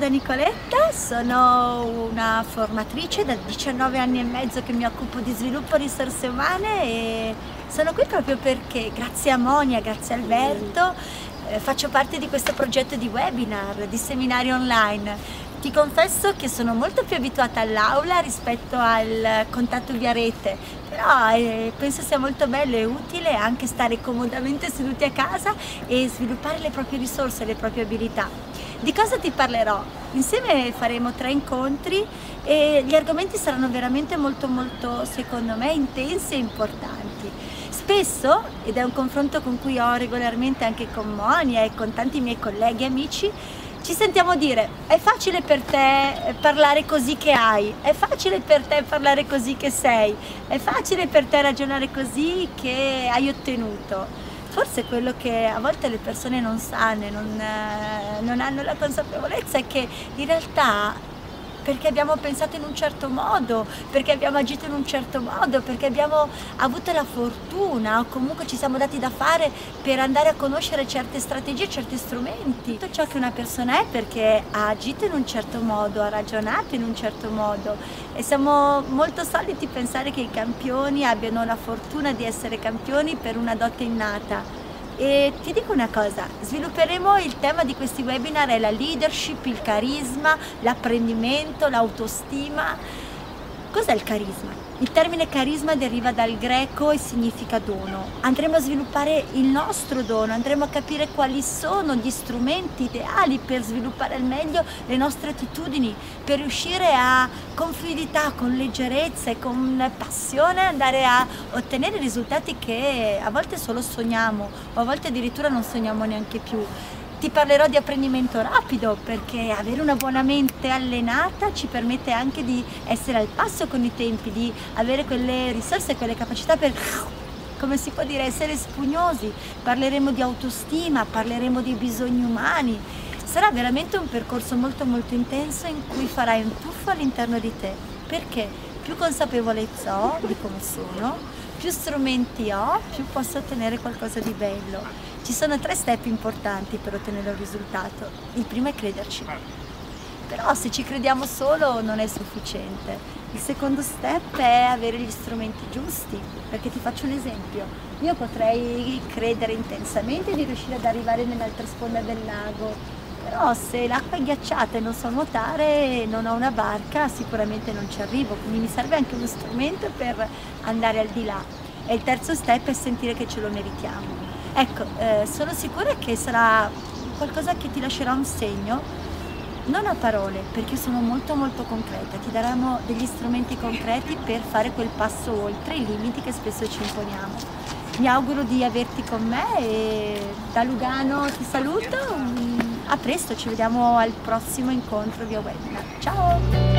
da Nicoletta, sono una formatrice da 19 anni e mezzo che mi occupo di sviluppo risorse umane e sono qui proprio perché grazie a Monia, grazie a Alberto, faccio parte di questo progetto di webinar, di seminari online. Ti confesso che sono molto più abituata all'aula rispetto al contatto via rete, però penso sia molto bello e utile anche stare comodamente seduti a casa e sviluppare le proprie risorse, le proprie abilità. Di cosa ti parlerò? Insieme faremo 3 incontri e gli argomenti saranno veramente molto secondo me intensi e importanti. Spesso, ed è un confronto con cui ho regolarmente anche con Monia e con tanti miei colleghi e amici, ci sentiamo dire: è facile per te parlare così che hai, è facile per te parlare così che sei, è facile per te ragionare così che hai ottenuto. Forse quello che a volte le persone non sanno e non hanno la consapevolezza è che in realtà, perché abbiamo pensato in un certo modo, perché abbiamo agito in un certo modo, perché abbiamo avuto la fortuna o comunque ci siamo dati da fare per andare a conoscere certe strategie, certi strumenti. Tutto ciò che una persona è perché ha agito in un certo modo, ha ragionato in un certo modo e siamo molto soliti pensare che i campioni abbiano la fortuna di essere campioni per una dote innata. E ti dico una cosa, svilupperemo il tema di questi webinar è la leadership, il carisma, l'apprendimento, l'autostima. Cos'è il carisma? Il termine carisma deriva dal greco e significa dono. Andremo a sviluppare il nostro dono, andremo a capire quali sono gli strumenti ideali per sviluppare al meglio le nostre attitudini, per riuscire con fluidità, con leggerezza e con passione andare a ottenere risultati che a volte solo sogniamo o a volte addirittura non sogniamo neanche più. Ti parlerò di apprendimento rapido perché avere una buona mente allenata ci permette anche di essere al passo con i tempi, di avere quelle risorse, quelle capacità per, come si può dire, essere spugnosi. Parleremo di autostima, parleremo di bisogni umani. Sarà veramente un percorso molto intenso in cui farai un tuffo all'interno di te, perché più consapevolezza ho di come sono, più strumenti ho, più posso ottenere qualcosa di bello. Ci sono 3 step importanti per ottenere un risultato. Il primo è crederci, però se ci crediamo solo non è sufficiente. Il secondo step è avere gli strumenti giusti, perché ti faccio un esempio. Io potrei credere intensamente di riuscire ad arrivare nell'altra sponda del lago, però se l'acqua è ghiacciata e non so nuotare, non ho una barca, sicuramente non ci arrivo, quindi mi serve anche uno strumento per andare al di là. E il terzo step è sentire che ce lo meritiamo. Ecco, sono sicura che sarà qualcosa che ti lascerà un segno, non a parole, perché sono molto concreta, ti daremo degli strumenti concreti per fare quel passo oltre i limiti che spesso ci imponiamo. Mi auguro di averti con me e da Lugano ti saluto, a presto, ci vediamo al prossimo incontro via webinar. Ciao!